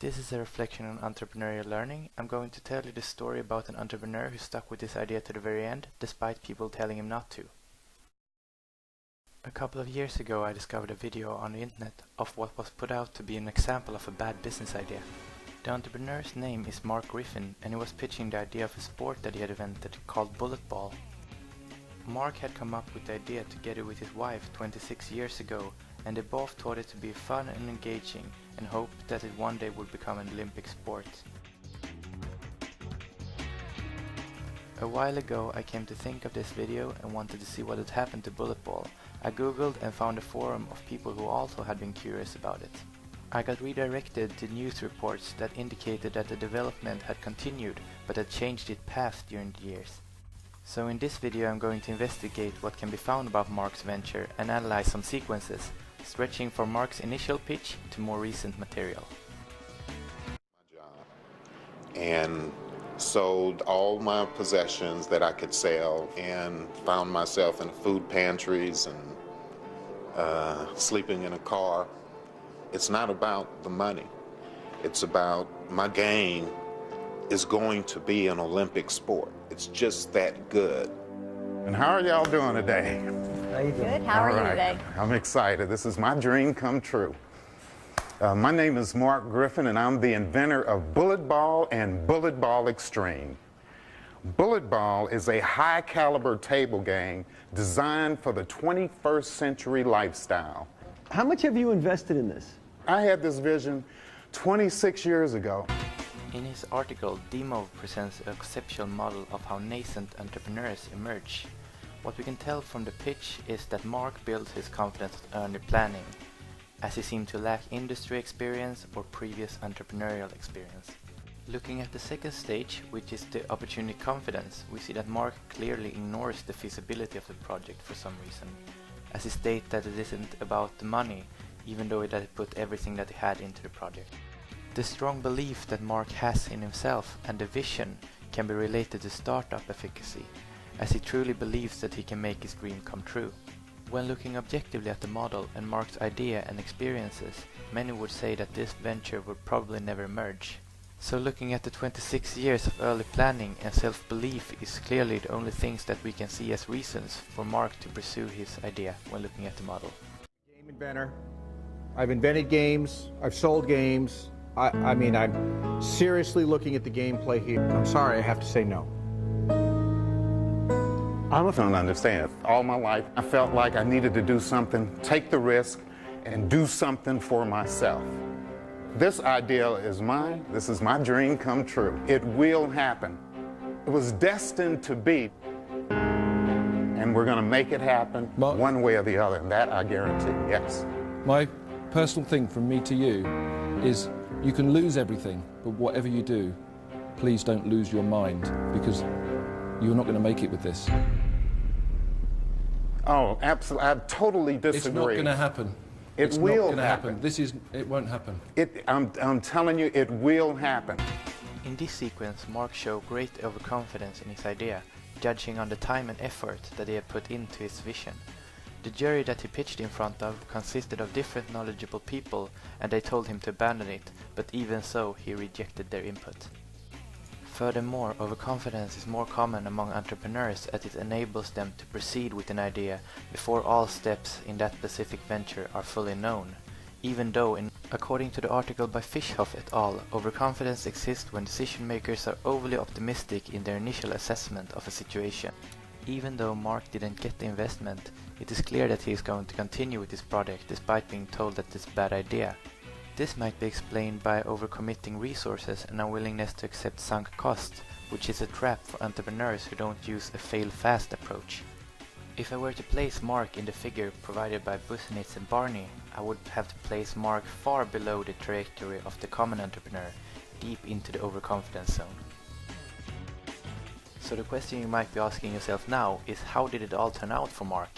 This is a reflection on entrepreneurial learning. I'm going to tell you the story about an entrepreneur who stuck with this idea to the very end, despite people telling him not to. A couple of years ago I discovered a video on the internet of what was put out to be an example of a bad business idea. The entrepreneur's name is Mark Griffin, and he was pitching the idea of a sport that he had invented called bullet ball. Mark had come up with the idea together with his wife 26 years ago, and they both thought it to be fun and engaging and hoped that it one day would become an Olympic sport. A while ago I came to think of this video and wanted to see what had happened to bullet ball. I googled and found a forum of people who also had been curious about it. I got redirected to news reports that indicated that the development had continued but had changed its path during the years. So in this video I'm going to investigate what can be found about Mark's venture and analyze some sequences, stretching from Mark's initial pitch to more recent material. And sold all my possessions that I could sell and found myself in food pantries and sleeping in a car. It's not about the money. It's about my game is going to be an Olympic sport. It's just that good. And how are y'all doing today? How you doing? Good. How are you today? I'm excited. This is my dream come true. My name is Mark Griffin, and I'm the inventor of Bullet Ball and Bullet Ball Extreme. Bullet Ball is a high-caliber table game designed for the 21st century lifestyle. How much have you invested in this? I had this vision 26 years ago. In his article, Demo presents a conceptual model of how nascent entrepreneurs emerge. What we can tell from the pitch is that Mark builds his confidence on early planning, as he seemed to lack industry experience or previous entrepreneurial experience. Looking at the second stage, which is the opportunity confidence, we see that Mark clearly ignores the feasibility of the project for some reason, as he states that it isn't about the money, even though he had put everything that he had into the project. The strong belief that Mark has in himself and the vision can be related to startup efficacy, as he truly believes that he can make his dream come true. When looking objectively at the model and Mark's idea and experiences, many would say that this venture would probably never merge. So looking at the 26 years of early planning and self-belief is clearly the only things that we can see as reasons for Mark to pursue his idea when looking at the model. Game inventor. I've invented games. I've sold games. I mean, I'm seriously looking at the gameplay here. I'm sorry, I have to say no. I don't understand. All my life, I felt like I needed to do something, take the risk, and do something for myself. This idea is mine. This is my dream come true. It will happen. It was destined to be. And we're going to make it happen one way or the other, and that I guarantee, yes. My personal thing from me to you is you can lose everything, but whatever you do, please don't lose your mind, because you're not going to make it with this. Oh, absolutely. I totally disagree. It's not going to happen. It will happen. It won't happen. I'm telling you, it will happen. In this sequence, Mark showed great overconfidence in his idea, judging on the time and effort that he had put into his vision. The jury that he pitched in front of consisted of different knowledgeable people, and they told him to abandon it, but even so he rejected their input. Furthermore, overconfidence is more common among entrepreneurs as it enables them to proceed with an idea before all steps in that specific venture are fully known, even though, according to the article by Fischhoff et al., overconfidence exists when decision makers are overly optimistic in their initial assessment of a situation. Even though Mark didn't get the investment, it is clear that he is going to continue with his project despite being told that it's a bad idea. This might be explained by overcommitting resources and unwillingness to accept sunk costs, which is a trap for entrepreneurs who don't use a fail-fast approach. If I were to place Mark in the figure provided by Busenitz and Barney, I would have to place Mark far below the trajectory of the common entrepreneur, deep into the overconfidence zone. So the question you might be asking yourself now is, how did it all turn out for Mark?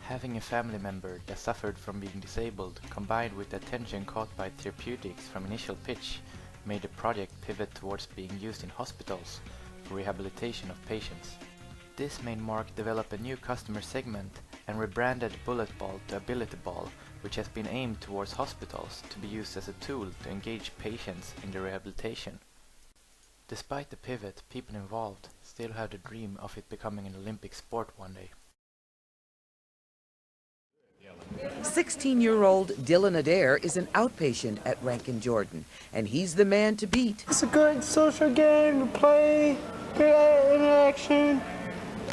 Having a family member that suffered from being disabled, combined with the attention caught by therapeutics from initial pitch, made the project pivot towards being used in hospitals for rehabilitation of patients. This made Mark develop a new customer segment and rebranded Bullet Ball to Ability Ball, which has been aimed towards hospitals to be used as a tool to engage patients in their rehabilitation. Despite the pivot, people involved still have the dream of it becoming an Olympic sport one day. 16-year-old Dylan Adair is an outpatient at Rankin Jordan, and he's the man to beat. It's a good social game to play, good interaction.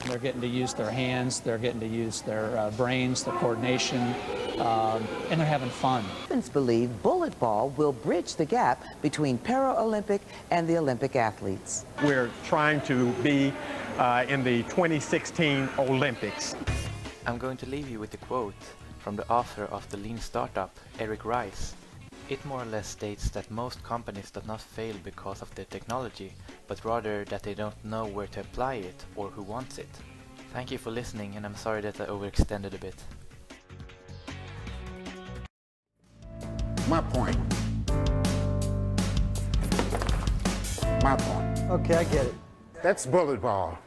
They're getting to use their hands, they're getting to use their brains, their coordination, and they're having fun. Parents believe bullet ball will bridge the gap between Paralympic and the Olympic athletes. We're trying to be in the 2016 Olympics. I'm going to leave you with a quote from the author of The Lean Startup, Eric Rice. It more or less states that most companies do not fail because of their technology, but rather that they don't know where to apply it or who wants it. Thank you for listening, and I'm sorry that I overextended a bit. My point. My point. Okay, I get it. That's bullet ball.